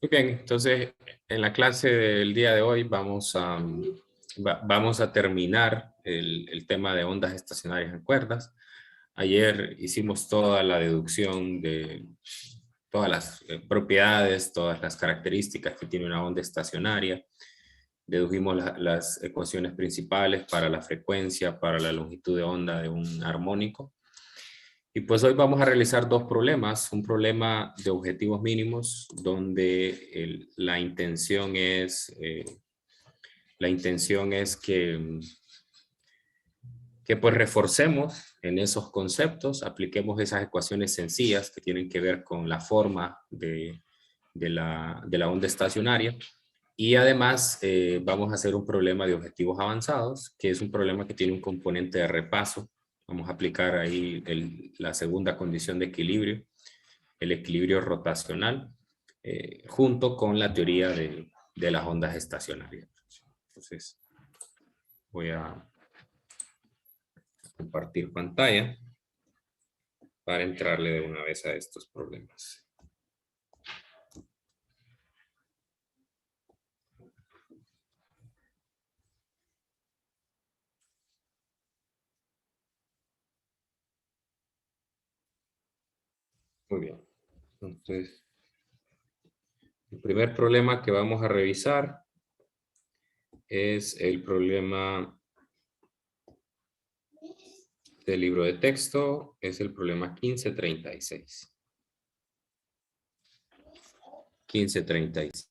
Muy bien, entonces en la clase del día de hoy vamos a terminar el tema de ondas estacionarias en cuerdas. Ayer hicimos toda la deducción de todas las propiedades, todas las características que tiene una onda estacionaria. Dedujimos las ecuaciones principales para la frecuencia, para la longitud de onda de un armónico. Y pues hoy vamos a realizar dos problemas, un problema de objetivos mínimos donde la intención es que pues reforcemos en esos conceptos, apliquemos esas ecuaciones sencillas que tienen que ver con la forma de la onda estacionaria. Y además vamos a hacer un problema de objetivos avanzados, que es un problema que tiene un componente de repaso. Vamos a aplicar ahí la segunda condición de equilibrio, el equilibrio rotacional, junto con la teoría de las ondas estacionarias. Entonces, voy a compartir pantalla para entrarle de una vez a estos problemas. Muy bien. Entonces, el primer problema que vamos a revisar es el problema del libro de texto, es el problema 1536. 1536.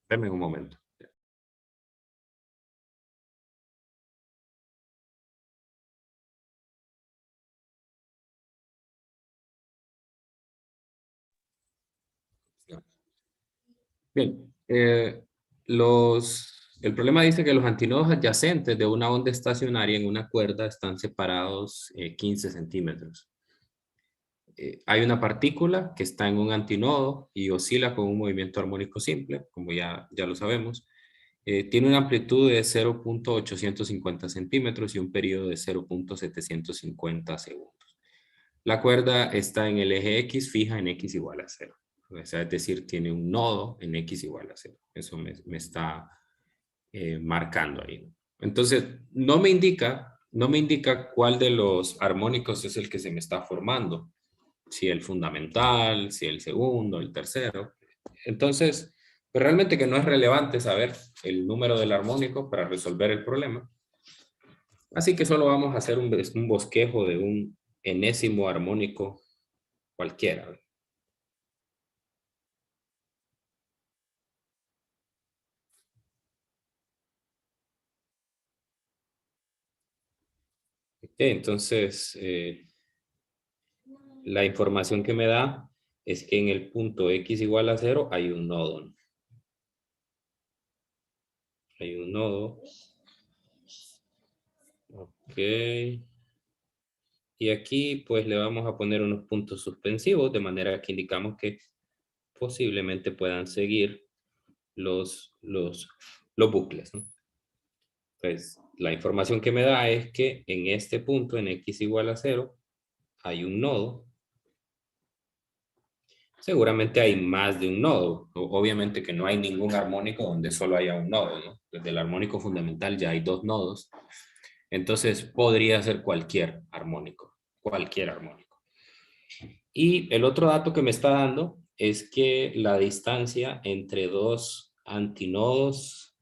Deme un momento. Bien, el problema dice que los antinodos adyacentes de una onda estacionaria en una cuerda están separados 15 centímetros. Hay una partícula que está en un antinodo y oscila con un movimiento armónico simple, como ya lo sabemos. Tiene una amplitud de 0.850 centímetros y un periodo de 0.750 segundos. La cuerda está en el eje X fija en X igual a 0. O sea, es decir, tiene un nodo en X igual a 0. Eso me está marcando ahí. Entonces, no me indica cuál de los armónicos es el que se me está formando. Si el fundamental, si el segundo, el tercero. Entonces, pues realmente que no es relevante saber el número del armónico para resolver el problema. Así que solo vamos a hacer un bosquejo de un enésimo armónico cualquiera. Entonces, la información que me da es que en el punto X igual a 0 hay un nodo. ¿No? Hay un nodo. Ok. Y aquí pues le vamos a poner unos puntos suspensivos de manera que indicamos que posiblemente puedan seguir los bucles. ¿No? Pues la información que me da es que en este punto, en X igual a 0, hay un nodo. Seguramente hay más de un nodo. Obviamente que no hay ningún armónico donde solo haya un nodo, ¿no? Desde el armónico fundamental ya hay dos nodos. Entonces podría ser cualquier armónico. Cualquier armónico. Y el otro dato que me está dando es que la distancia entre dos antinodos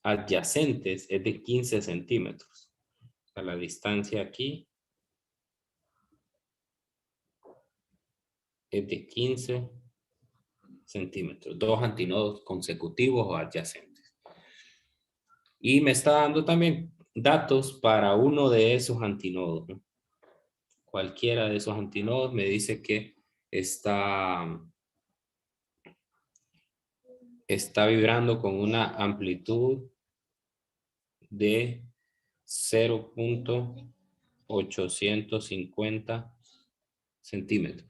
adyacentes es de 15 centímetros. O sea, la distancia aquí es de 15 centímetros. Dos antinodos consecutivos o adyacentes. Y me está dando también datos para uno de esos antinodos. ¿No? cualquiera de esos antinodos me dice que está vibrando con una amplitud de 0.850 centímetros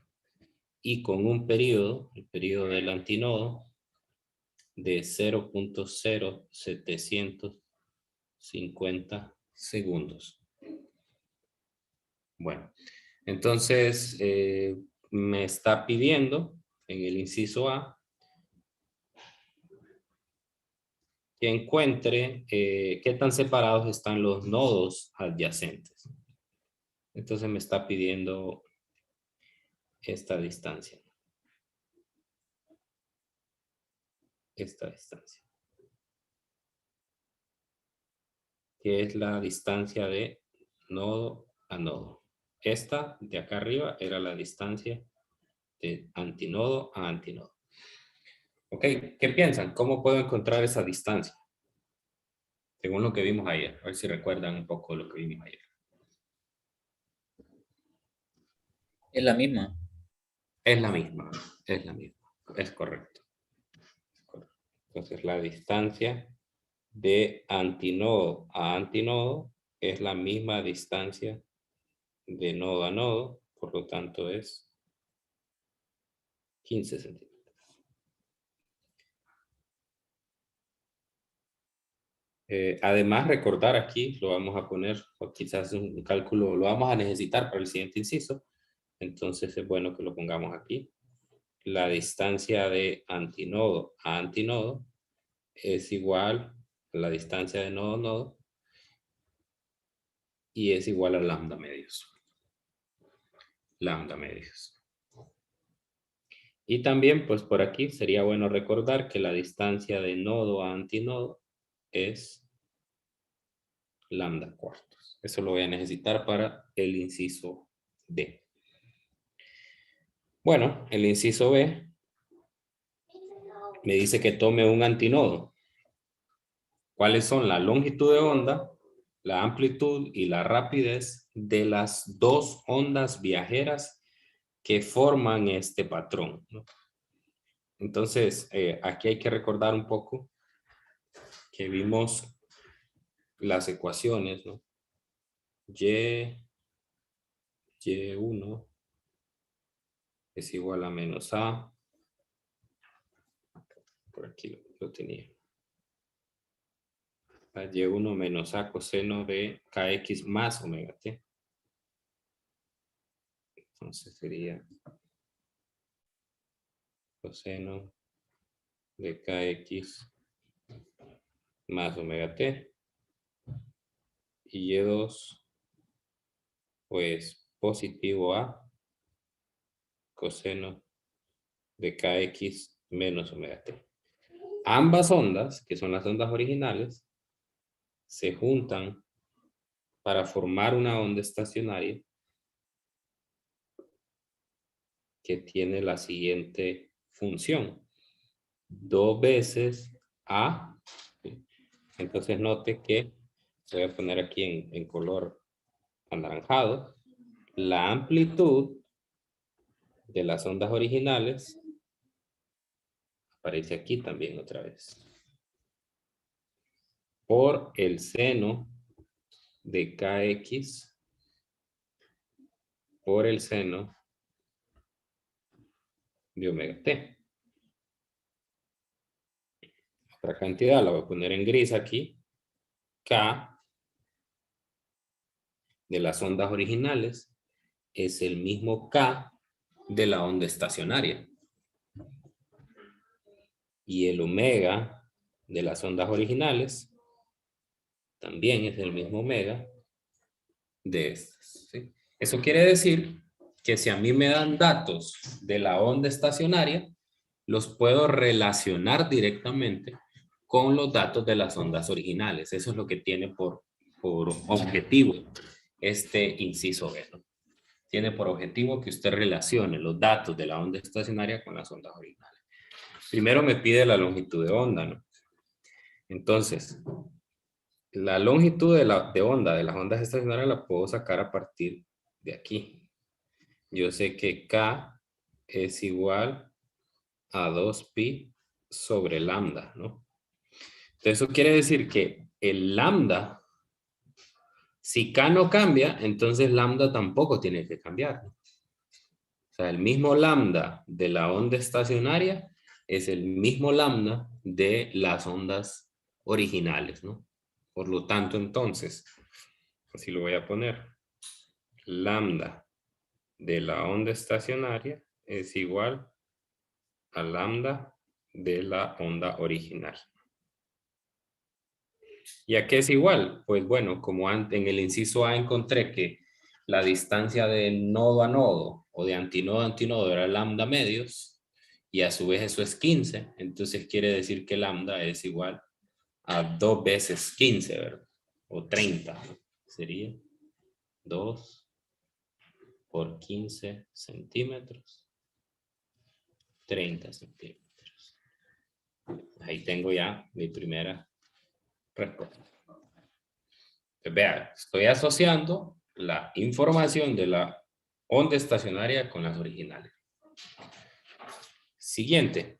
y con un periodo, el periodo del antinodo, de 0.0750 segundos. Bueno, entonces me está pidiendo en el inciso A que encuentre qué tan separados están los nodos adyacentes. Entonces me está pidiendo esta distancia. Esta distancia. Que es la distancia de nodo a nodo. Esta de acá arriba era la distancia de antinodo a antinodo. Ok, ¿qué piensan? ¿Cómo puedo encontrar esa distancia? Según lo que vimos ayer. A ver si recuerdan un poco lo que vimos ayer. Es la misma. Es la misma. Es la misma. Es correcto. Entonces la distancia de antinodo a antinodo es la misma distancia de nodo a nodo. Por lo tanto es 15 centímetros. Además, recordar aquí, lo vamos a poner, o quizás un cálculo, lo vamos a necesitar para el siguiente inciso. Entonces es bueno que lo pongamos aquí. La distancia de antinodo a antinodo es igual a la distancia de nodo a nodo y es igual a lambda medios. Lambda medios. Y también, pues por aquí sería bueno recordar que la distancia de nodo a antinodo es lambda cuartos. Eso lo voy a necesitar para el inciso D. Bueno, el inciso B me dice que tome un antinodo. ¿Cuáles son la longitud de onda, la amplitud y la rapidez de las dos ondas viajeras que forman este patrón, ¿no? Entonces, aquí hay que recordar un poco que vimos las ecuaciones, ¿no? Y1 es igual a menos A. Por aquí lo tenía. A Y1 menos A coseno de KX más omega T. Entonces sería coseno de KX más omega T. Y Y2, pues positivo A coseno de KX menos omega T. Ambas ondas, que son las ondas originales, se juntan para formar una onda estacionaria que tiene la siguiente función. 2 veces A. Entonces note que voy a poner aquí en color anaranjado. La amplitud de las ondas originales aparece aquí también otra vez. Por el seno de KX por el seno de omega T. Otra cantidad la voy a poner en gris aquí. K de las ondas originales es el mismo K de la onda estacionaria. Y el omega de las ondas originales también es el mismo omega de estas, ¿sí? Eso quiere decir que si a mí me dan datos de la onda estacionaria, los puedo relacionar directamente con los datos de las ondas originales. Eso es lo que tiene por objetivo este inciso B, ¿no? Tiene por objetivo que usted relacione los datos de la onda estacionaria con las ondas originales. Primero me pide la longitud de onda, ¿no? Entonces, la longitud de onda de las ondas estacionarias la puedo sacar a partir de aquí. yo sé que K es igual a 2pi sobre lambda, ¿no? Entonces eso quiere decir que el lambda, si K no cambia, entonces lambda tampoco tiene que cambiar, ¿no? O sea, el mismo lambda de la onda estacionaria es el mismo lambda de las ondas originales, ¿no? Por lo tanto, entonces, así lo voy a poner, lambda de la onda estacionaria es igual a lambda de la onda original. ¿Y a qué es igual? Pues bueno, como en el inciso A encontré que la distancia de nodo a nodo o de antinodo a antinodo era lambda medios y a su vez eso es 15, entonces quiere decir que lambda es igual a 2 veces 15, ¿verdad? O 30, ¿no? Sería 2 por 15 centímetros, 30 centímetros. Ahí tengo ya mi primera respuesta. Pues vea, estoy asociando la información de la onda estacionaria con las originales. Siguiente.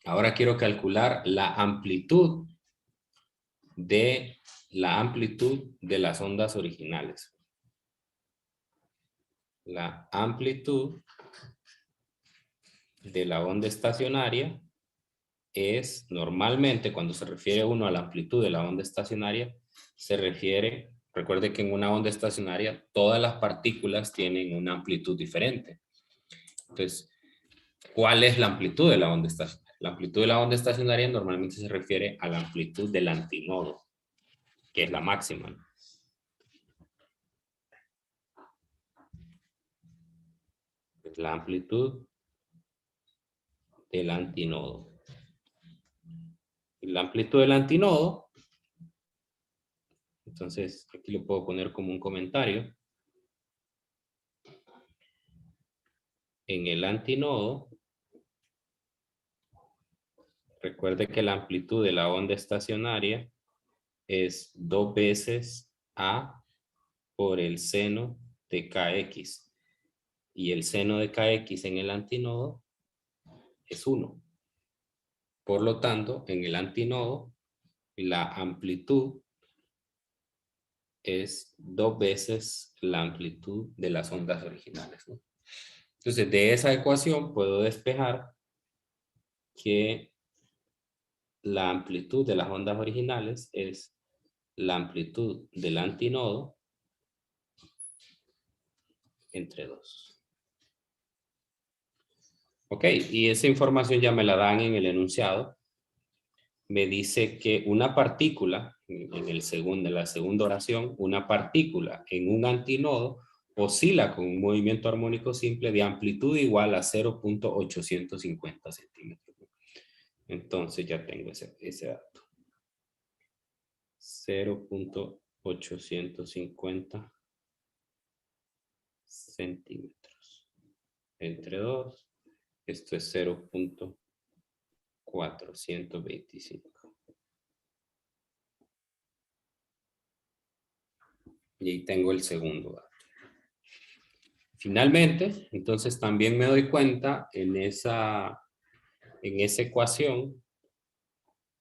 Ahora quiero calcular la amplitud de las ondas originales. La amplitud de la onda estacionaria es normalmente cuando se refiere uno a la amplitud de la onda estacionaria, se refiere, recuerde que en una onda estacionaria todas las partículas tienen una amplitud diferente. Entonces, ¿cuál es la amplitud de la onda estacionaria? La amplitud de la onda estacionaria normalmente se refiere a la amplitud del antinodo, que es la máxima, ¿no? Es la amplitud del antinodo. La amplitud del antinodo, entonces aquí lo puedo poner como un comentario. En el antinodo, recuerde que la amplitud de la onda estacionaria es 2 veces A por el seno de KX. Y el seno de KX en el antinodo es 1. Por lo tanto, en el antinodo, la amplitud es 2 veces la amplitud de las ondas originales, ¿no? Entonces, de esa ecuación puedo despejar que la amplitud de las ondas originales es la amplitud del antinodo entre 2. Ok, y esa información ya me la dan en el enunciado. Me dice que una partícula, en la segunda oración, una partícula en un antinodo oscila con un movimiento armónico simple de amplitud igual a 0.850 centímetros. Entonces ya tengo ese dato. 0.850 centímetros entre 2. Esto es 0.425. Y ahí tengo el segundo dato. Finalmente, entonces también me doy cuenta en esa ecuación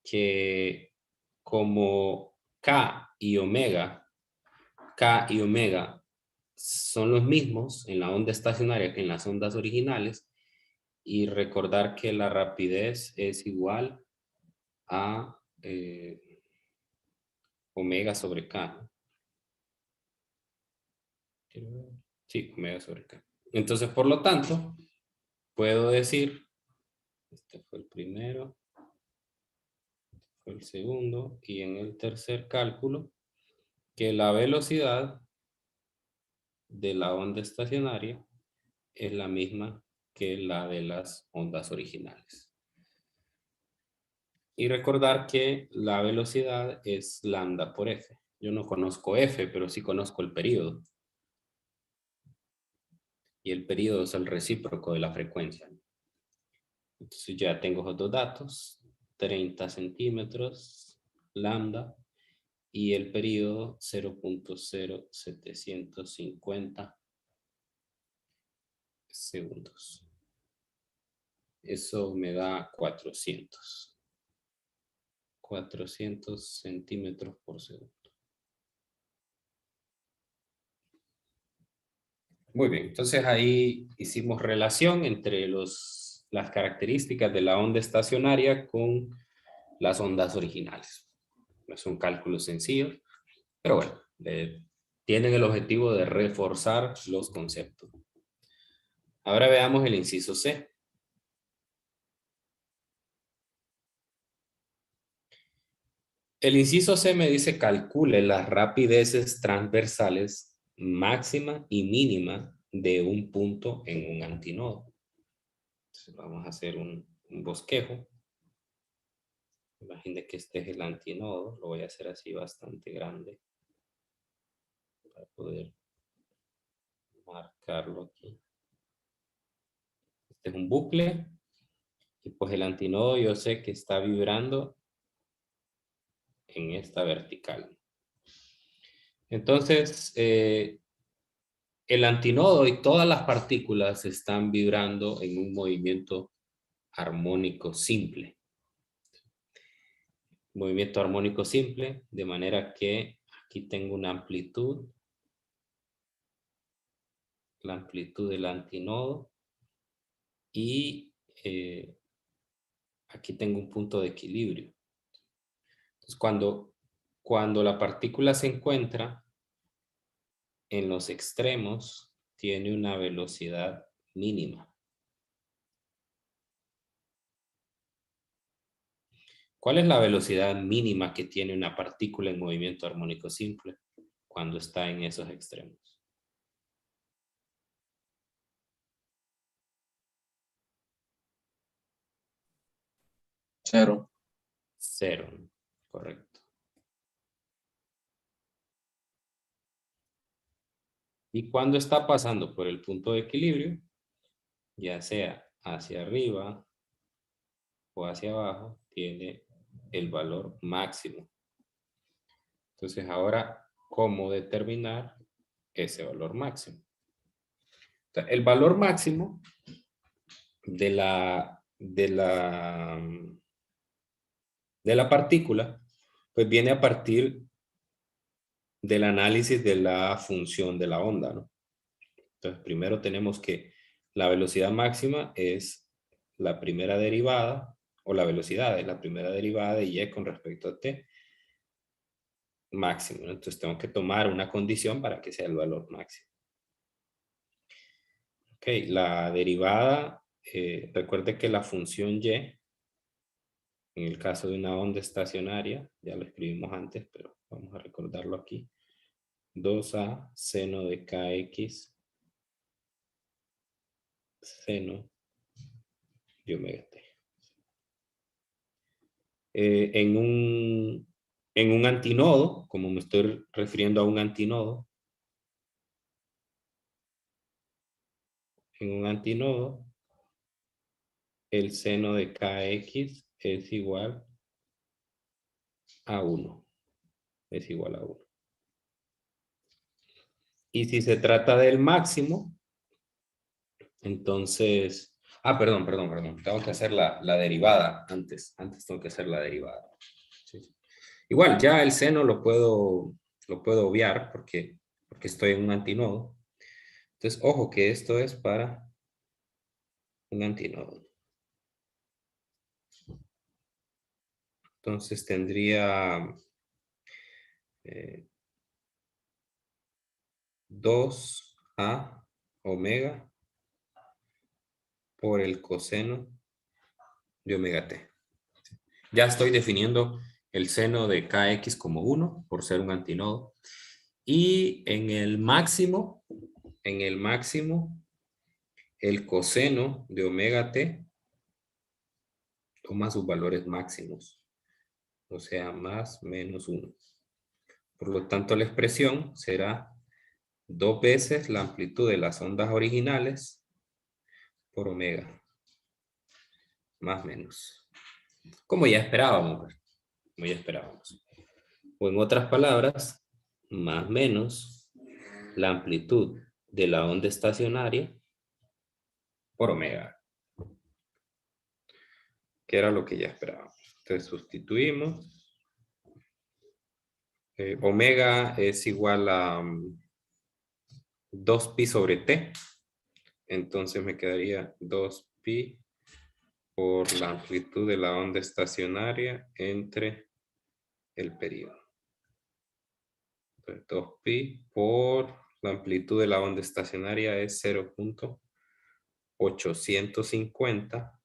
que como K y omega son los mismos en la onda estacionaria que en las ondas originales, y recordar que la rapidez es igual a omega sobre K. Sí, omega sobre K. Entonces, por lo tanto, puedo decir, este fue el primero, fue el segundo, y en el tercer cálculo, que la velocidad de la onda estacionaria es la misma que la de las ondas originales. Y recordar que la velocidad es lambda por f. Yo no conozco f, pero sí conozco el período. Y el período es el recíproco de la frecuencia. Entonces ya tengo esos dos datos, 30 centímetros, lambda, y el período 0.0750 segundos. Eso me da 400. 400 centímetros por segundo. Muy bien, entonces ahí hicimos relación entre las características de la onda estacionaria con las ondas originales. Es un cálculo sencillo, pero bueno, tienen el objetivo de reforzar los conceptos. Ahora veamos el inciso C. El inciso C me dice calcule las rapideces transversales máxima y mínima de un punto en un antinodo. Entonces vamos a hacer un bosquejo. Imagine que este es el antinodo. Lo voy a hacer así bastante grande para poder marcarlo aquí. Este es un bucle. Y pues el antinodo yo sé que está vibrando en esta vertical. Entonces, el antinodo y todas las partículas están vibrando en un movimiento armónico simple. Movimiento armónico simple, de manera que aquí tengo una amplitud. La amplitud del antinodo. Y aquí tengo un punto de equilibrio. Entonces, cuando la partícula se encuentra en los extremos, tiene una velocidad mínima. ¿Cuál es la velocidad mínima que tiene una partícula en movimiento armónico simple cuando está en esos extremos? Cero. Cero, correcto. Y cuando está pasando por el punto de equilibrio, ya sea hacia arriba o hacia abajo, tiene el valor máximo. Entonces ahora, ¿cómo determinar ese valor máximo? Entonces, el valor máximo de la partícula, pues viene a partir del análisis de la función de la onda, ¿no? Entonces, primero tenemos que la velocidad máxima es la primera derivada, o la velocidad es la primera derivada de y con respecto a t máximo, ¿no? Entonces tengo que tomar una condición para que sea el valor máximo. Ok, la derivada, recuerde que la función y, en el caso de una onda estacionaria, ya lo escribimos antes, pero vamos a recordarlo aquí, 2a seno de kx seno de omega t. En un antinodo, como me estoy refiriendo a un antinodo, en un antinodo, el seno de kx es igual a 1. Es igual a 1. Y si se trata del máximo, entonces... perdón. Tengo que hacer la derivada antes. Antes tengo que hacer la derivada. Sí. Igual, ya el seno lo puedo obviar porque estoy en un antinodo. Entonces, ojo que esto es para un antinodo. Entonces tendría 2a omega por el coseno de omega t. Ya estoy definiendo el seno de kx como 1 por ser un antinodo. Y en el máximo, el coseno de omega t toma sus valores máximos. O sea, más menos 1. Por lo tanto, la expresión será 2 veces la amplitud de las ondas originales por omega. Más menos. Como ya esperábamos. O en otras palabras, más menos la amplitud de la onda estacionaria por omega, que era lo que ya esperábamos. Entonces sustituimos. Omega es igual a 2pi sobre t. Entonces me quedaría 2pi por la amplitud de la onda estacionaria entre el periodo. Entonces 2pi por la amplitud de la onda estacionaria es 0.850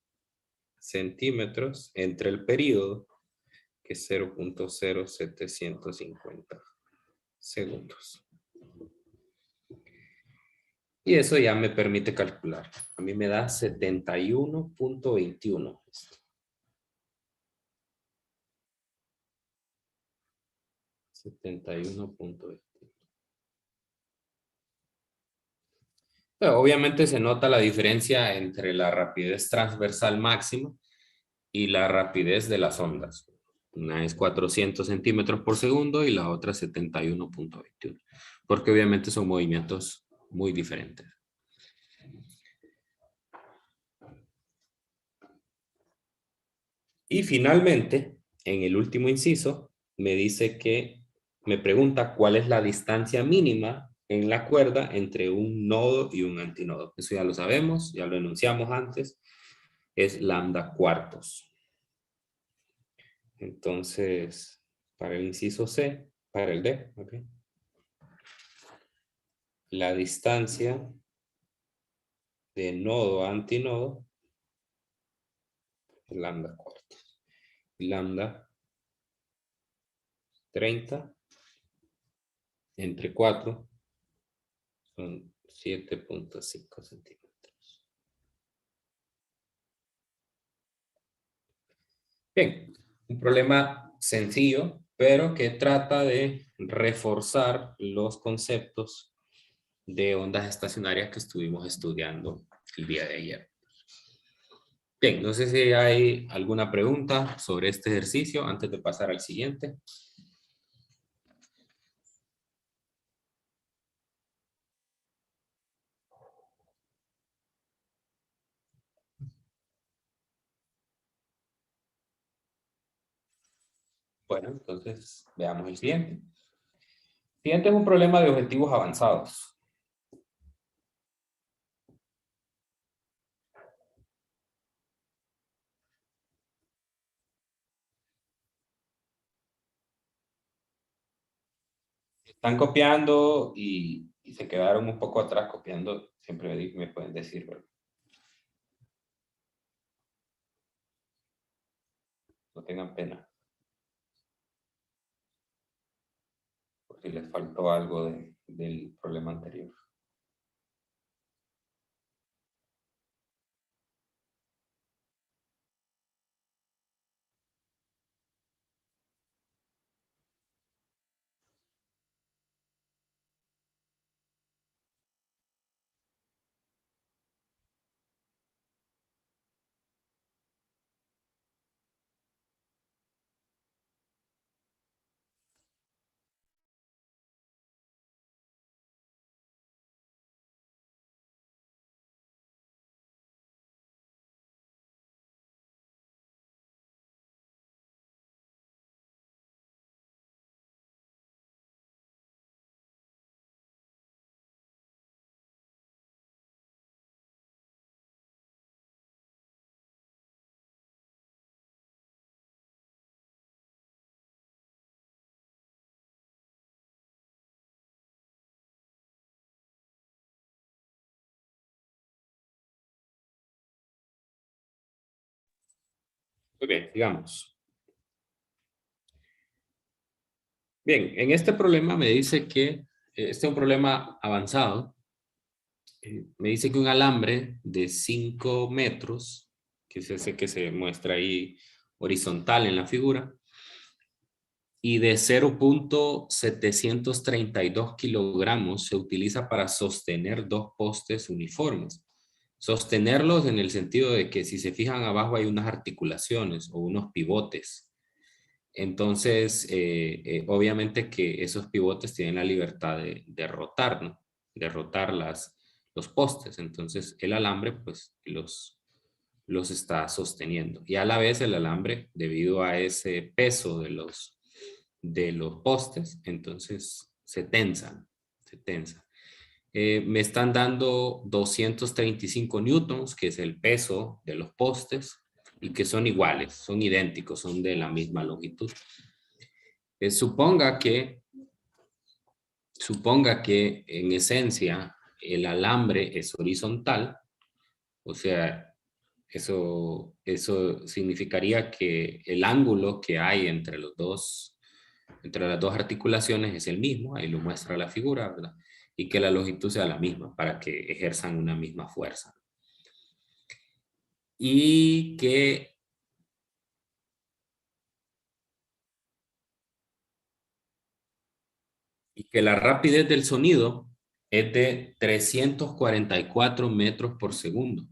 centímetros entre el periodo, que es 0.0750 segundos. Y eso ya me permite calcular. A mí me da 71.21. 71.21. Pero obviamente se nota la diferencia entre la rapidez transversal máxima y la rapidez de las ondas. Una es 400 centímetros por segundo y la otra 71.21. Porque obviamente son movimientos muy diferentes. Y finalmente, en el último inciso, me dice que me pregunta cuál es la distancia mínima en la cuerda entre un nodo y un antinodo. Eso ya lo sabemos, ya lo enunciamos antes, es lambda cuartos. Entonces, para el inciso C, para el D, okay, la distancia de nodo a antinodo es lambda cuartos. Lambda 30 entre 4 son 7.5 centímetros. Bien, un problema sencillo, pero que trata de reforzar los conceptos de ondas estacionarias que estuvimos estudiando el día de ayer. Bien, no sé si hay alguna pregunta sobre este ejercicio antes de pasar al siguiente. Bueno, entonces veamos el siguiente. El siguiente es un problema de objetivos avanzados. Están copiando y se quedaron un poco atrás copiando, siempre me pueden decir, ¿verdad? No tengan pena. Por si les faltó algo del problema anterior. Muy bien, digamos. Bien, en este problema me dice que, este es un problema avanzado, me dice que un alambre de 5 metros, que es ese que se muestra ahí horizontal en la figura, y de 0.732 kilogramos se utiliza para sostener dos postes uniformes. Sostenerlos en el sentido de que si se fijan abajo hay unas articulaciones o unos pivotes. Entonces, obviamente que esos pivotes tienen la libertad de rotar, ¿no? De rotar los los postes. Entonces el alambre pues los está sosteniendo. Y a la vez el alambre, debido a ese peso de los postes, entonces se tensan, se tensa. Me están dando 235 newtons, que es el peso de los postes, y que son iguales, son idénticos, son de la misma longitud. Suponga que en esencia el alambre es horizontal, o sea, eso significaría que el ángulo que hay entre las dos articulaciones es el mismo, ahí lo muestra la figura, ¿verdad? Y que la longitud sea la misma para que ejerzan una misma fuerza. Y que la rapidez del sonido es de 344 metros por segundo.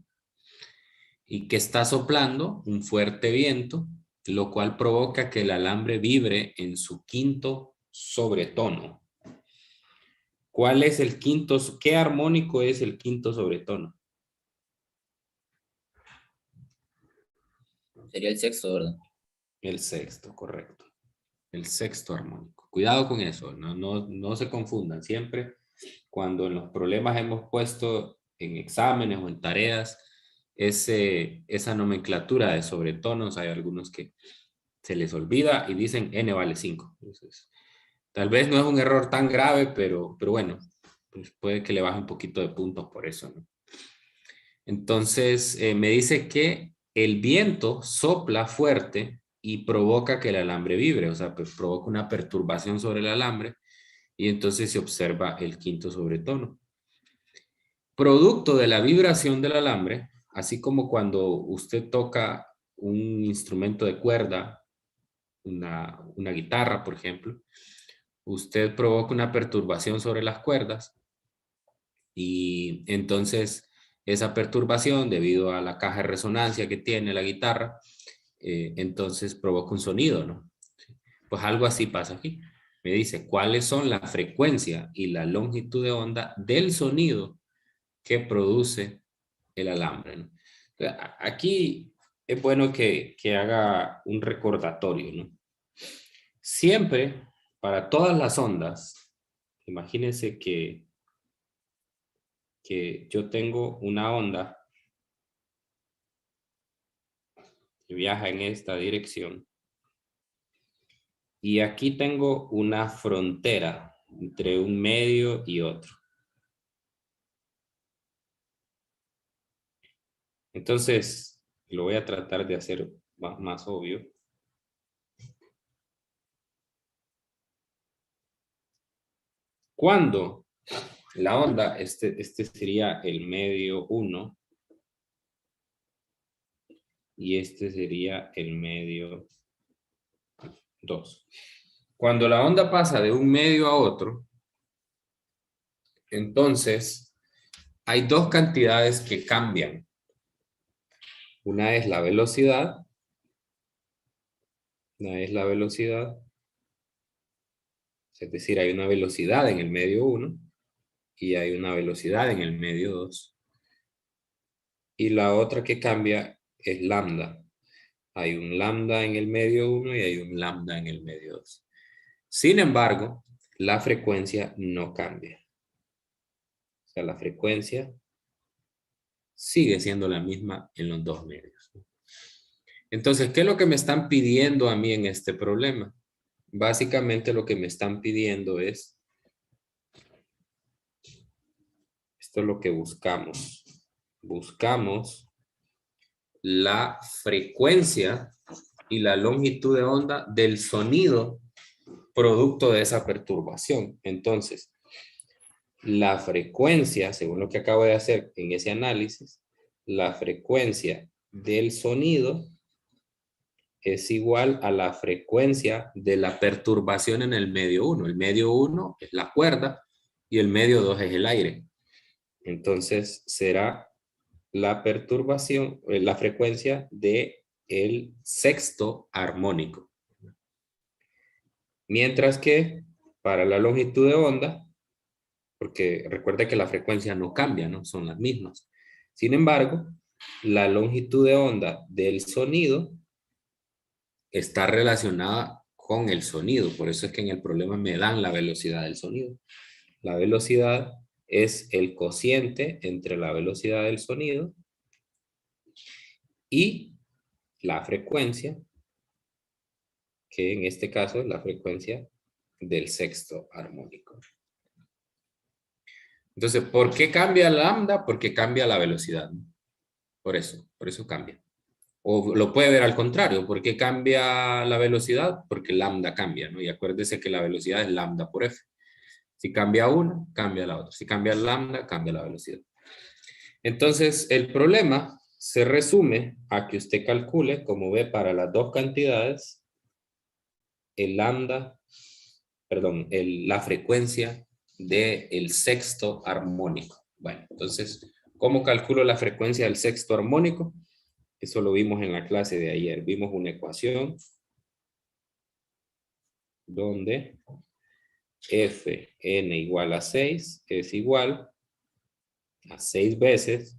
Y que está soplando un fuerte viento, lo cual provoca que el alambre vibre en su quinto sobretono. ¿Cuál es el quinto? ¿Qué armónico es el quinto sobretono? Sería el sexto, ¿verdad? El sexto, correcto. El sexto armónico. Cuidado con eso, no se confundan. Siempre cuando en los problemas hemos puesto en exámenes o en tareas esa nomenclatura de sobretonos, hay algunos que se les olvida y dicen n vale 5. Entonces, tal vez no es un error tan grave, pero bueno, pues puede que le baje un poquito de puntos por eso, ¿no? Entonces, me dice que el viento sopla fuerte y provoca que el alambre vibre, o sea, pues provoca una perturbación sobre el alambre y entonces se observa el quinto sobretono. Producto de la vibración del alambre, así como cuando usted toca un instrumento de cuerda, una guitarra, por ejemplo, usted provoca una perturbación sobre las cuerdas y entonces esa perturbación, debido a la caja de resonancia que tiene la guitarra, entonces provoca un sonido, ¿no? Pues algo así pasa aquí. Me dice cuáles son la frecuencia y la longitud de onda del sonido que produce el alambre, ¿no? Aquí es bueno que haga un recordatorio, ¿no? Siempre, para todas las ondas, imagínense que yo tengo una onda que viaja en esta dirección y aquí tengo una frontera entre un medio y otro. Entonces, lo voy a tratar de hacer más obvio. Cuando la onda, este sería el medio 1 y este sería el medio 2. Cuando la onda pasa de un medio a otro, entonces hay dos cantidades que cambian. Una es la velocidad. Es decir, hay una velocidad en el medio 1 y hay una velocidad en el medio 2. Y la otra que cambia es lambda. Hay un lambda en el medio 1 y hay un lambda en el medio 2. Sin embargo, la frecuencia no cambia. O sea, la frecuencia sigue siendo la misma en los dos medios. Entonces, ¿qué es lo que me están pidiendo a mí en este problema? Básicamente lo que me están pidiendo es, esto es lo que buscamos. Buscamos la frecuencia y la longitud de onda del sonido producto de esa perturbación. Entonces, la frecuencia, según lo que acabo de hacer en ese análisis, la frecuencia del sonido es igual a la frecuencia de la perturbación en el medio 1. El medio 1 es la cuerda y el medio 2 es el aire. Entonces será la perturbación, la frecuencia de el sexto armónico. Mientras que para la longitud de onda porque recuerda que la frecuencia no cambia, ¿no? Son las mismas. Sin embargo, la longitud de onda del sonido está relacionada con el sonido. Por eso es que en el problema me dan la velocidad del sonido. La velocidad es el cociente entre la velocidad del sonido y la frecuencia, que en este caso es la frecuencia del sexto armónico. Entonces, ¿por qué cambia lambda? Porque cambia la velocidad. Por eso cambia. O lo puede ver al contrario, ¿por qué cambia la velocidad? Porque lambda cambia, ¿no? Y acuérdese que la velocidad es lambda por f. Si cambia una, cambia la otra. Si cambia lambda, cambia la velocidad. Entonces, el problema se resume a que usted calcule, como ve, para las dos cantidades, el lambda, perdón, la frecuencia del sexto armónico. Bueno, entonces, ¿cómo calculo la frecuencia del sexto armónico? Eso lo vimos en la clase de ayer. Vimos una ecuación donde Fn igual a 6 es igual a 6 veces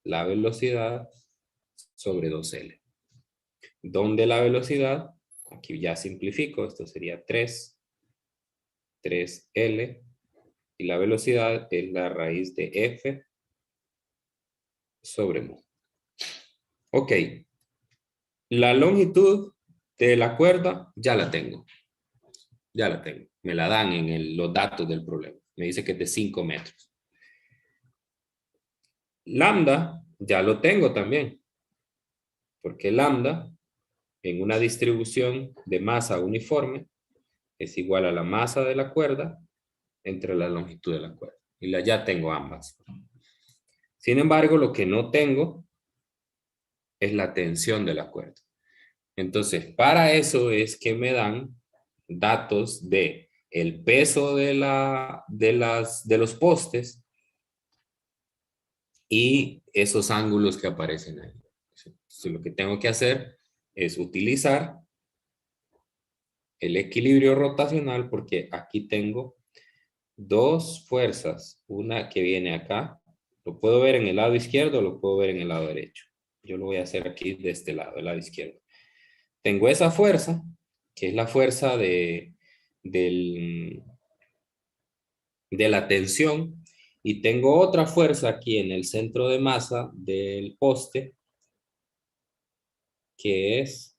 la velocidad sobre 2L. Donde la velocidad, aquí ya simplifico, esto sería 3L, y la velocidad es la raíz de F sobre mu. Ok, la longitud de la cuerda ya la tengo. Ya la tengo. Me la dan en los datos del problema. Me dice que es de 5 metros. Lambda ya lo tengo también. Porque lambda en una distribución de masa uniforme es igual a la masa de la cuerda entre la longitud de la cuerda. Y ya tengo ambas. Sin embargo, lo que no tengo es la tensión de la cuerda. Entonces, para eso es que me dan datos de el peso de los postes y esos ángulos que aparecen ahí. Entonces, lo que tengo que hacer es utilizar el equilibrio rotacional porque aquí tengo dos fuerzas, una que viene acá, lo puedo ver en el lado izquierdo, lo puedo ver en el lado derecho. Yo lo voy a hacer aquí de este lado, el lado izquierdo. Tengo esa fuerza, que es la fuerza de la tensión, y tengo otra fuerza aquí en el centro de masa del poste, que es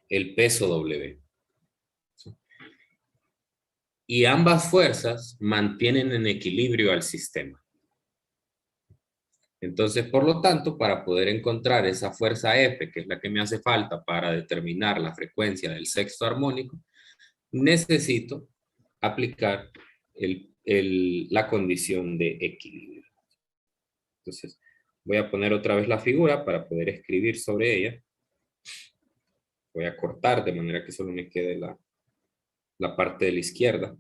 el peso W. Y ambas fuerzas mantienen en equilibrio al sistema. Entonces, por lo tanto, para poder encontrar esa fuerza F, que es la que me hace falta para determinar la frecuencia del sexto armónico, necesito aplicar la condición de equilibrio. Entonces, voy a poner otra vez la figura para poder escribir sobre ella. Voy a cortar de manera que solo me quede la parte de la izquierda.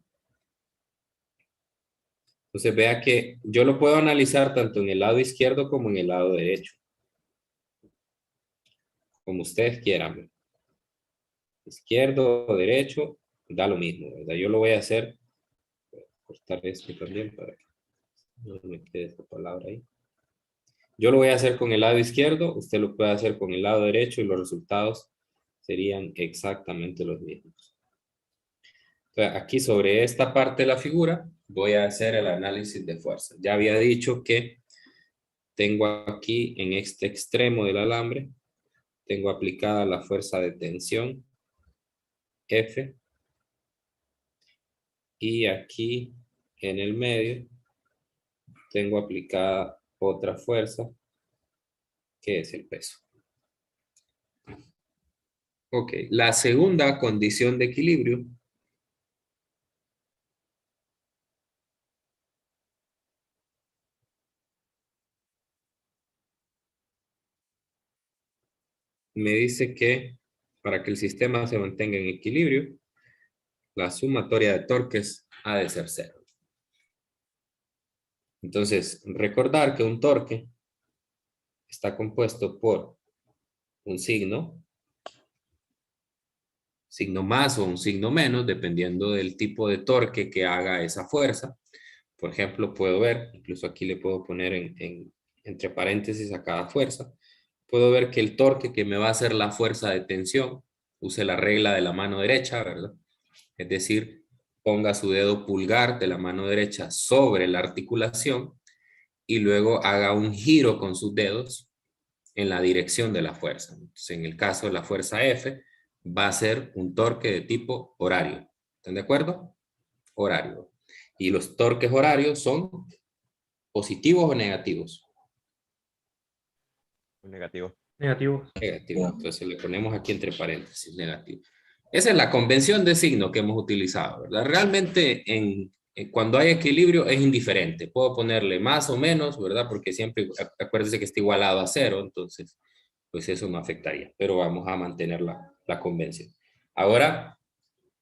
Entonces, vea que yo lo puedo analizar tanto en el lado izquierdo como en el lado derecho. Como ustedes quieran. Izquierdo o derecho, da lo mismo, ¿verdad? Yo lo voy a hacer, voy a cortar esto también para que no me quede esta palabra ahí. Yo lo voy a hacer con el lado izquierdo, usted lo puede hacer con el lado derecho y los resultados serían exactamente los mismos. Entonces, aquí sobre esta parte de la figura voy a hacer el análisis de fuerza. Ya había dicho que tengo aquí en este extremo del alambre, tengo aplicada la fuerza de tensión F, y aquí en el medio tengo aplicada otra fuerza que es el peso. Ok, la segunda condición de equilibrio me dice que para que el sistema se mantenga en equilibrio, la sumatoria de torques ha de ser cero. Entonces, recordar que un torque está compuesto por un signo signo más o un signo menos, dependiendo del tipo de torque que haga esa fuerza. Por ejemplo, puedo ver, incluso aquí le puedo poner entre paréntesis a cada fuerza, puedo ver que el torque que me va a hacer la fuerza de tensión, use la regla de la mano derecha, ¿verdad? Es decir, ponga su dedo pulgar de la mano derecha sobre la articulación y luego haga un giro con sus dedos en la dirección de la fuerza. Entonces, en el caso de la fuerza F, va a ser un torque de tipo horario. ¿Están de acuerdo? Horario. Y los torques horarios son positivos o negativos. Negativo. Negativo. Negativo. Entonces le ponemos aquí entre paréntesis, negativo. Esa es la convención de signo que hemos utilizado, ¿verdad? Realmente cuando hay equilibrio es indiferente. Puedo ponerle más o menos, ¿verdad? Porque siempre, acuérdense que está igualado a cero, entonces, pues eso no afectaría. Pero vamos a mantener la convención. Ahora,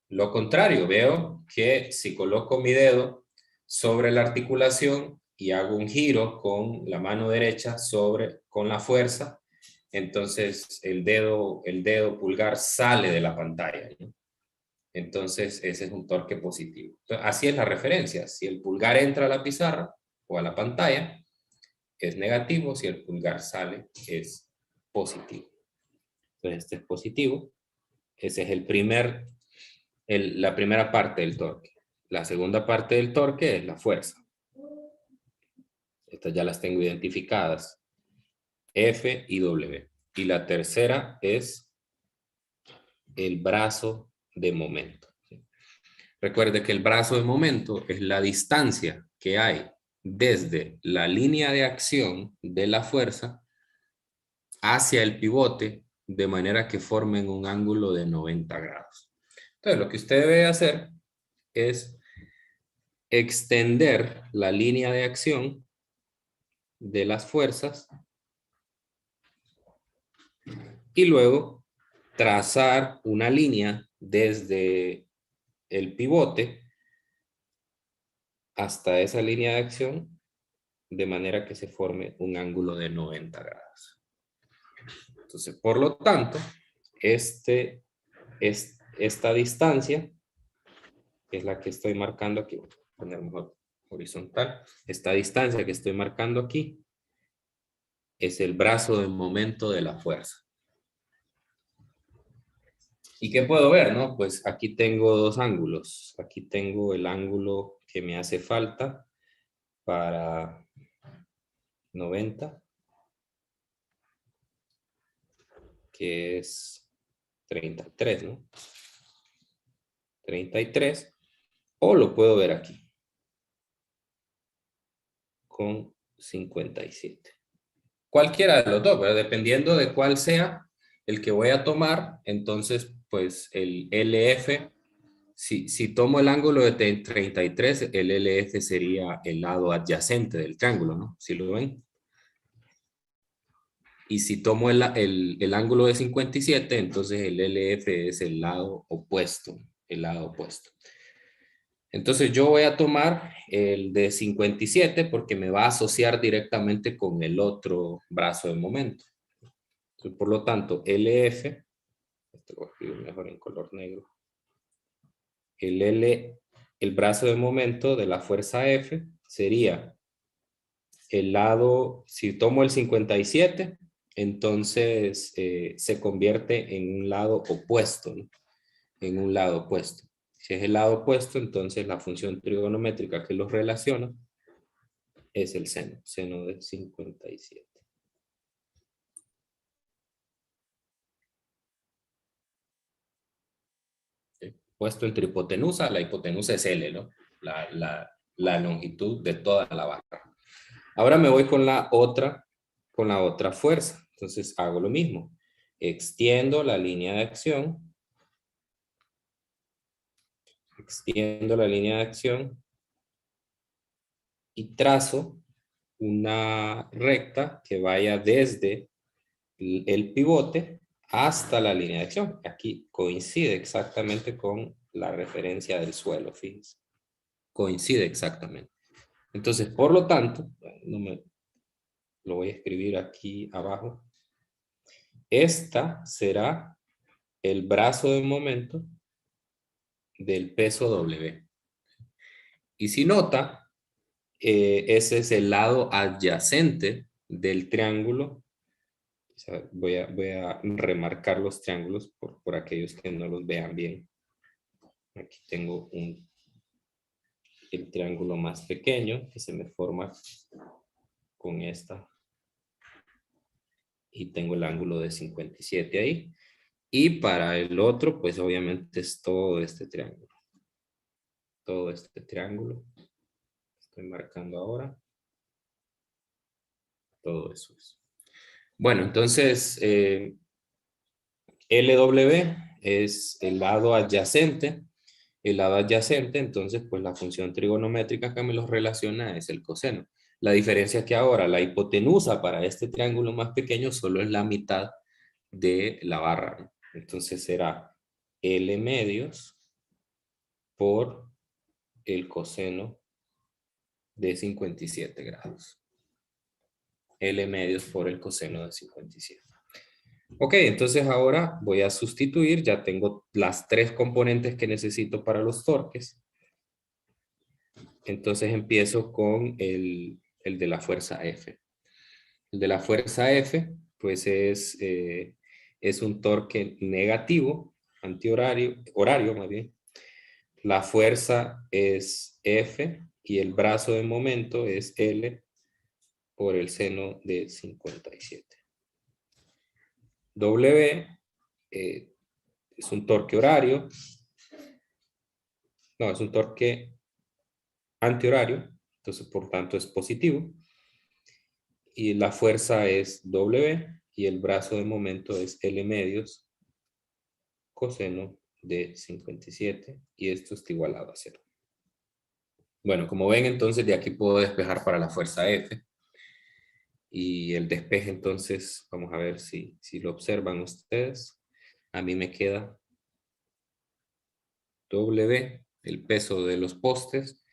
lo contrario, veo que si coloco mi dedo sobre la articulación y hago un giro con la mano derecha con la fuerza, entonces el dedo pulgar sale de la pantalla, ¿no? Entonces ese es un torque positivo. Entonces, así es la referencia. Si el pulgar entra a la pizarra o a la pantalla, es negativo. Si el pulgar sale, es positivo. Entonces este es positivo. Ese es la primera parte del torque. La segunda parte del torque es la fuerza. Estas ya las tengo identificadas. F y W. Y la tercera es el brazo de momento. Recuerde que el brazo de momento es la distancia que hay desde la línea de acción de la fuerza hacia el pivote, de manera que formen un ángulo de 90 grados. Entonces, lo que usted debe hacer es extender la línea de acción de las fuerzas y luego trazar una línea desde el pivote hasta esa línea de acción de manera que se forme un ángulo de 90 grados. Entonces, por lo tanto, esta distancia, que es la que estoy marcando aquí, voy a poner mejor horizontal, esta distancia que estoy marcando aquí es el brazo de momento de la fuerza. ¿Y qué puedo ver, no? Pues aquí tengo dos ángulos. Aquí tengo el ángulo que me hace falta para 90, que es 33, ¿no? 33, o lo puedo ver aquí, con 57. Cualquiera de los dos, pero dependiendo de cuál sea el que voy a tomar, entonces, pues el LF, si tomo el ángulo de 33, el LF sería el lado adyacente del triángulo, ¿no? ¿Sí lo ven? Y si tomo el ángulo de 57, entonces el LF es el lado opuesto, el lado opuesto. Entonces yo voy a tomar el de 57 porque me va a asociar directamente con el otro brazo de momento. Entonces, por lo tanto, LF, esto lo voy a escribir mejor en color negro, el brazo de momento de la fuerza F sería el lado, si tomo el 57, entonces se convierte en un lado opuesto, ¿no? En un lado opuesto. Si es el lado opuesto, entonces la función trigonométrica que los relaciona es el seno de 57. ¿Sí? Puesto entre hipotenusa, la hipotenusa es L, ¿no? La longitud de toda la barra. Ahora me voy con la otra fuerza. Entonces hago lo mismo. Extiendo la línea de acción. Extiendo la línea de acción y trazo una recta que vaya desde el pivote hasta la línea de acción. Aquí coincide exactamente con la referencia del suelo, fíjense. Coincide exactamente. Entonces, por lo tanto, lo voy a escribir aquí abajo. Esta será el brazo de momento del peso W. Y si nota, ese es el lado adyacente del triángulo. O sea, voy a remarcar los triángulos por aquellos que no los vean bien. Aquí tengo el triángulo más pequeño que se me forma con esta. Y tengo el ángulo de 57 ahí. Y para el otro, pues obviamente es todo este triángulo. Todo este triángulo. Estoy marcando ahora. Todo eso es. Bueno, entonces LW es el lado adyacente. El lado adyacente, entonces, pues la función trigonométrica que me los relaciona es el coseno. La diferencia es que ahora la hipotenusa para este triángulo más pequeño solo es la mitad de la barra, ¿no? Entonces será L medios por el coseno de 57 grados. L medios por el coseno de 57. Ok, entonces ahora voy a sustituir, ya tengo las tres componentes que necesito para los torques. Entonces empiezo con el de la fuerza F. El de la fuerza F, pues es un torque negativo, horario más bien. La fuerza es F y el brazo de momento es L por el seno de 57. W es un torque horario. No, es un torque antihorario, entonces por tanto es positivo. Y la fuerza es W y el brazo de momento es L medios coseno de 57 y esto está igualado a 0. Bueno, como ven entonces de aquí puedo despejar para la fuerza F y el despeje entonces vamos a ver si lo observan ustedes. A mí me queda W, el peso de los postes,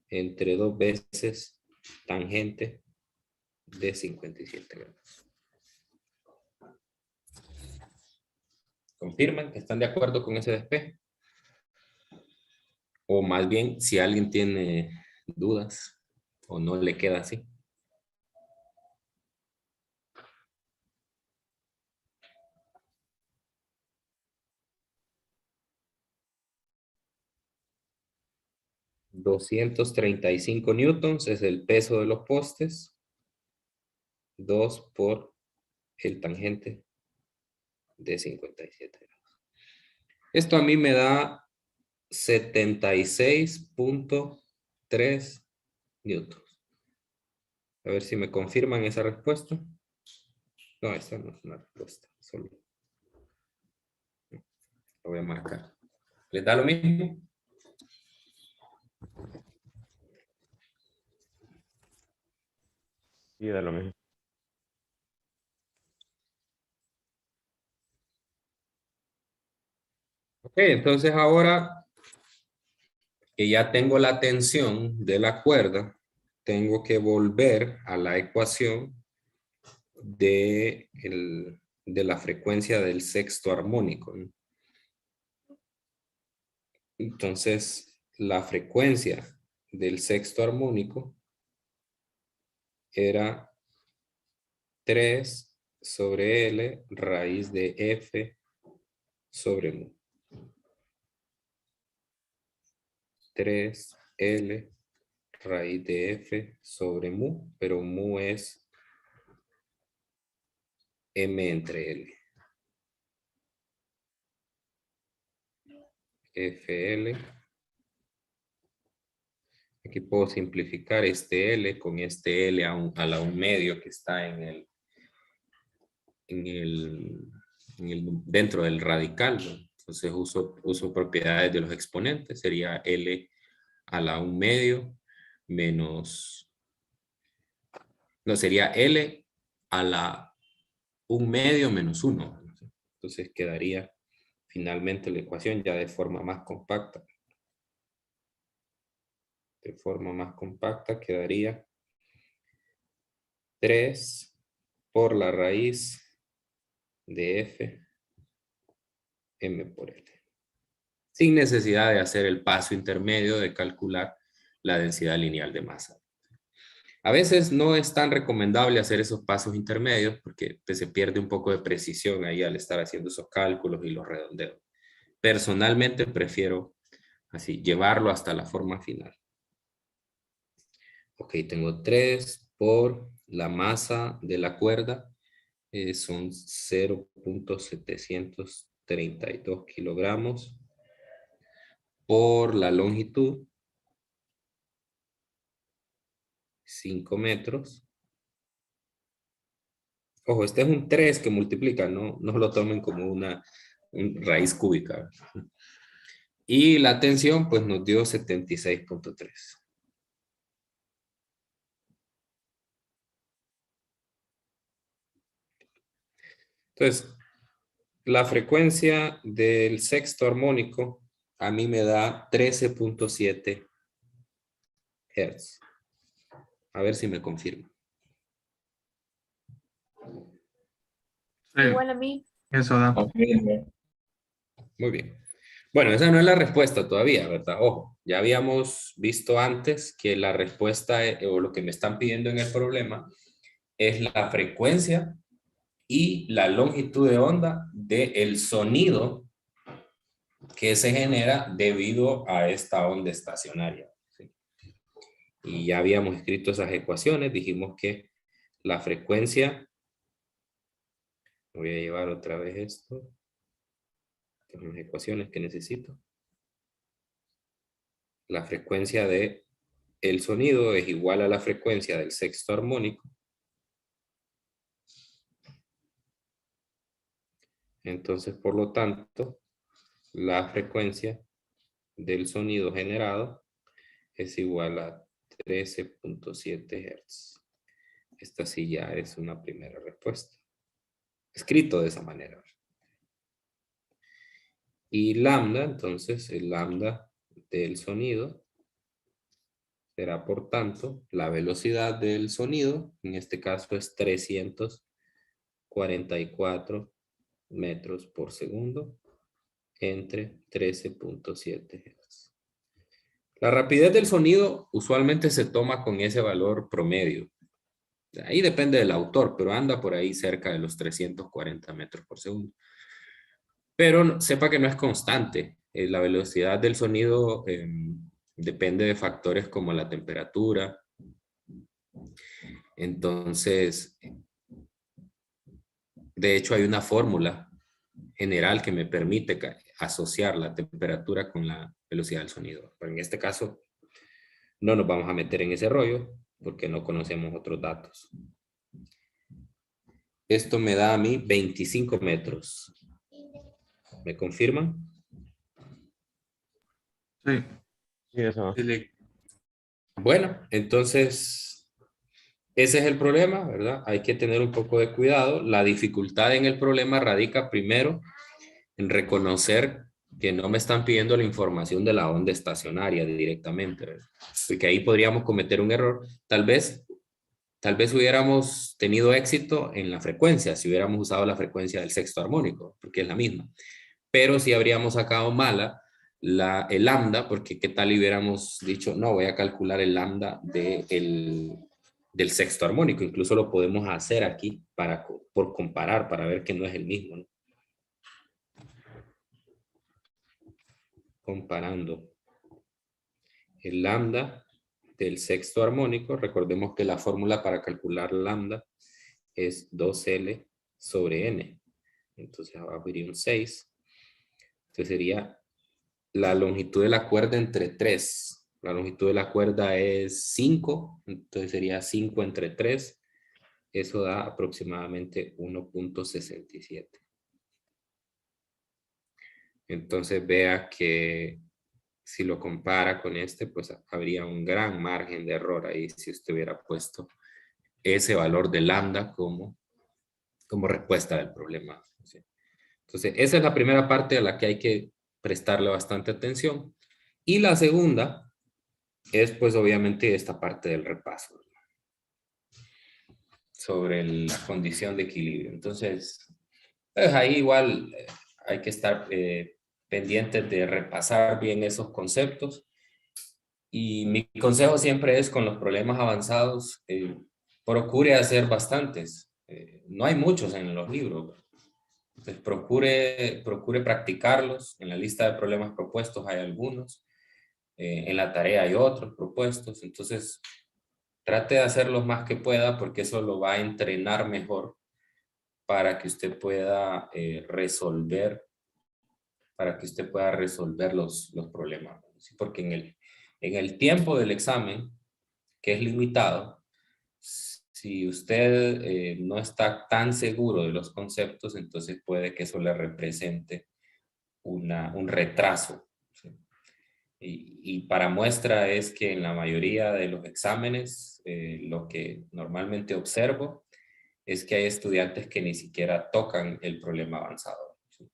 entre 2 veces tangente de 57 grados. ¿Confirman que están de acuerdo con ese despeje? O más bien, si alguien tiene dudas o no le queda así. $235 newtons es el peso de los postes. 2 por el tangente de 57 grados. Esto a mí me da 76.3 newtons. A ver si me confirman esa respuesta. No, esa no es una respuesta. Solo lo voy a marcar. ¿Les da lo mismo? Sí, da lo mismo. Ok, entonces ahora que ya tengo la tensión de la cuerda, tengo que volver a la ecuación de la frecuencia del sexto armónico, ¿no? Entonces, la frecuencia del sexto armónico era 3 sobre L raíz de F sobre mu. 3L raíz de F sobre mu, pero mu es M entre L. FL. Aquí puedo simplificar este L con este L a la 1 medio que está dentro del radical, ¿no? Entonces uso propiedades de los exponentes. Sería L a la 1 medio menos... No, sería L a la 1 medio menos 1. Entonces quedaría finalmente la ecuación ya de forma más compacta. De forma más compacta quedaría 3 por la raíz de F M por L. Sin necesidad de hacer el paso intermedio de calcular la densidad lineal de masa. A veces no es tan recomendable hacer esos pasos intermedios porque pues, se pierde un poco de precisión ahí al estar haciendo esos cálculos y los redondeos. Personalmente prefiero así, llevarlo hasta la forma final. Ok, tengo 3 por la masa de la cuerda. Son 0.732 kilogramos por la longitud, 5 metros. Ojo, este es un 3 que multiplica, no lo tomen como una raíz cúbica. Y la tensión pues nos dio 76.3. Entonces, la frecuencia del sexto armónico a mí me da 13.7 Hz. A ver si me confirma. Sí, Igual a mí. eso da. Confirmo. Muy bien. Bueno, esa no es la respuesta todavía, ¿verdad? Ojo, ya habíamos visto antes que la respuesta o lo que me están pidiendo en el problema es la frecuencia y la longitud de onda del sonido que se genera debido a esta onda estacionaria. ¿Sí? Y ya habíamos escrito esas ecuaciones, dijimos que la frecuencia, voy a llevar otra vez esto, las ecuaciones que necesito. La frecuencia de el sonido es igual a la frecuencia del sexto armónico. Entonces, por lo tanto, la frecuencia del sonido generado es igual a 13.7 Hz. Esta sí ya es una primera respuesta. Escrito de esa manera. Y lambda, entonces, el lambda del sonido será, por tanto, la velocidad del sonido, en este caso es 344 metros por segundo, entre 13.7 Hz. La rapidez del sonido usualmente se toma con ese valor promedio. Ahí depende del autor, pero anda por ahí cerca de los 340 metros por segundo. Pero sepa que no es constante. La velocidad del sonido depende de factores como la temperatura. Entonces, de hecho hay una fórmula general que me permite asociar la temperatura con la velocidad del sonido. Pero en este caso, no nos vamos a meter en ese rollo porque no conocemos otros datos. Esto me da a mí 25 metros. ¿Me confirman? Sí. Sí, eso. Bueno, entonces, ese es el problema, ¿verdad? Hay que tener un poco de cuidado. La dificultad en el problema radica primero en reconocer que no me están pidiendo la información de la onda estacionaria directamente, ¿verdad? Porque ahí podríamos cometer un error. Tal vez hubiéramos tenido éxito en la frecuencia, si hubiéramos usado la frecuencia del sexto armónico, porque es la misma. Pero si habríamos sacado mala el lambda, porque qué tal hubiéramos dicho, no, voy a calcular el lambda del sexto armónico. Incluso lo podemos hacer aquí por comparar, para ver que no es el mismo, ¿no? Comparando el lambda del sexto armónico, recordemos que la fórmula para calcular lambda es 2L sobre N. Entonces abajo iría un 6. Entonces sería la longitud de la cuerda entre 3. La longitud de la cuerda es 5, entonces sería 5 entre 3. Eso da aproximadamente 1.67. Entonces vea que si lo compara con este, pues habría un gran margen de error ahí si usted hubiera puesto ese valor de lambda como respuesta del problema. ¿Sí? Entonces, esa es la primera parte a la que hay que prestarle bastante atención. Y la segunda es, pues, obviamente, esta parte del repaso sobre la condición de equilibrio. Entonces, pues ahí igual hay que estar pendientes de repasar bien esos conceptos. Y mi consejo siempre es, con los problemas avanzados, procure hacer bastantes. No hay muchos en los libros. Entonces procure practicarlos. En la lista de problemas propuestos hay algunos. En la tarea hay otros propuestos. Entonces trate de hacer los más que pueda, porque eso lo va a entrenar mejor para que usted pueda resolver los problemas. ¿Sí? Porque en el tiempo del examen, que es limitado, si usted no está tan seguro de los conceptos, entonces puede que eso le represente un retraso. ¿Sí? Y para muestra es que en la mayoría de los exámenes, lo que normalmente observo es que hay estudiantes que ni siquiera tocan el problema avanzado. ¿Sí?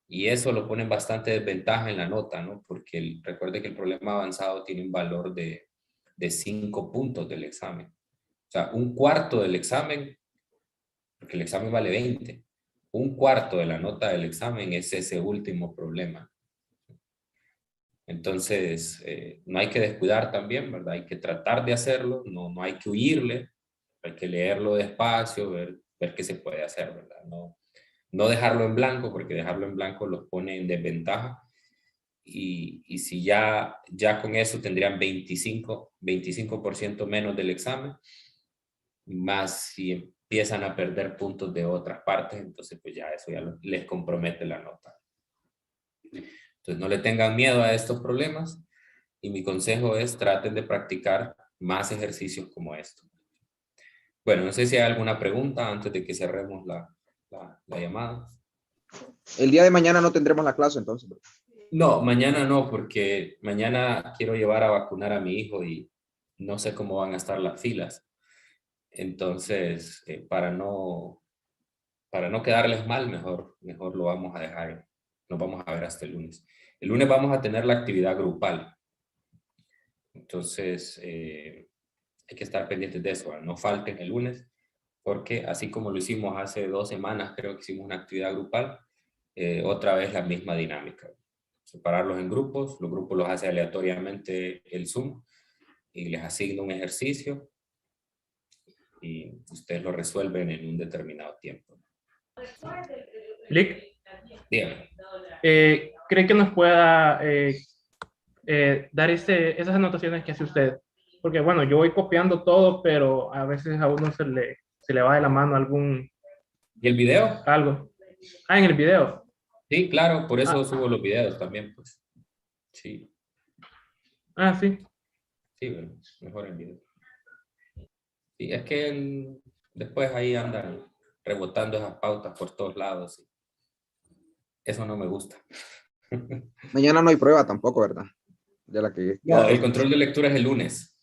Y eso lo pone en bastante desventaja en la nota, ¿no? Porque recuerde que el problema avanzado tiene un valor de 5 puntos del examen. O sea, un cuarto del examen, porque el examen vale 20, un cuarto de la nota del examen es ese último problema. Entonces, no hay que descuidar también, ¿verdad? Hay que tratar de hacerlo, no hay que huirle, hay que leerlo despacio, ver qué se puede hacer, ¿verdad? No dejarlo en blanco, porque dejarlo en blanco los pone en desventaja. Y si ya con eso tendrían 25% menos del examen, más si empiezan a perder puntos de otras partes, entonces pues ya eso ya les compromete la nota. Entonces no le tengan miedo a estos problemas, y mi consejo es traten de practicar más ejercicios como esto. Bueno, no sé si hay alguna pregunta antes de que cerremos la llamada. El día de mañana no tendremos la clase, entonces. No, mañana no, porque mañana quiero llevar a vacunar a mi hijo y no sé cómo van a estar las filas. Entonces, para no quedarles mal, mejor lo vamos a dejar. Nos vamos a ver hasta el lunes. El lunes vamos a tener la actividad grupal. Entonces, hay que estar pendientes de eso. No falten el lunes, porque así como lo hicimos hace 2 semanas, creo que hicimos una actividad grupal, otra vez la misma dinámica. Separarlos en grupos, los grupos los hace aleatoriamente el Zoom y les asigna un ejercicio y ustedes lo resuelven en un determinado tiempo. Lick, Dígame. ¿cree que nos pueda dar esas anotaciones que hace usted? Porque bueno, yo voy copiando todo, pero a veces a uno se le va de la mano ¿Y el video? algo. En el video. Sí, claro, por eso Ah. subo los videos también, pues. Sí, Sí. sí, bueno, mejor el video. Sí, es que después ahí andan rebotando esas pautas por todos lados. Eso no me gusta. Mañana no hay prueba tampoco, ¿verdad? De la que... No, el control de lectura es el lunes,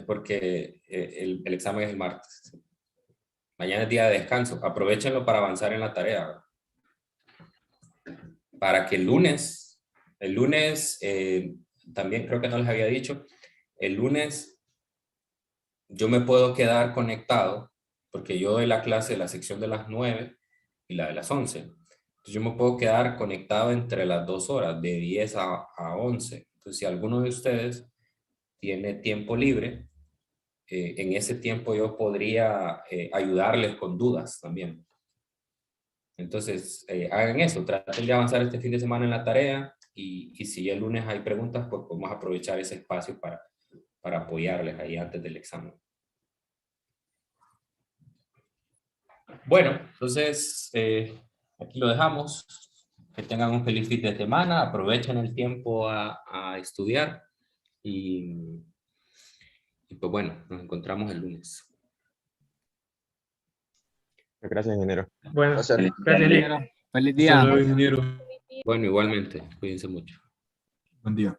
porque el examen es el martes. Mañana es día de descanso. Aprovechenlo para avanzar en la tarea. Para que el lunes, también creo que no les había dicho, el lunes yo me puedo quedar conectado, porque yo doy la clase de la sección de las 9 y la de las 11. Entonces yo me puedo quedar conectado entre las 2 horas, de 10 a 11. Entonces si alguno de ustedes tiene tiempo libre, en ese tiempo yo podría ayudarles con dudas también. Entonces, hagan eso, traten de avanzar este fin de semana en la tarea y si el lunes hay preguntas, pues podemos aprovechar ese espacio para apoyarles ahí antes del examen. Bueno, entonces aquí lo dejamos. Que tengan un feliz fin de semana, aprovechen el tiempo a estudiar y pues bueno, nos encontramos el lunes. Gracias, ingeniero. Bueno, Gracias. gracias, Lick. Feliz día. Hasta luego, ingeniero. Bueno, igualmente, cuídense mucho. Buen día.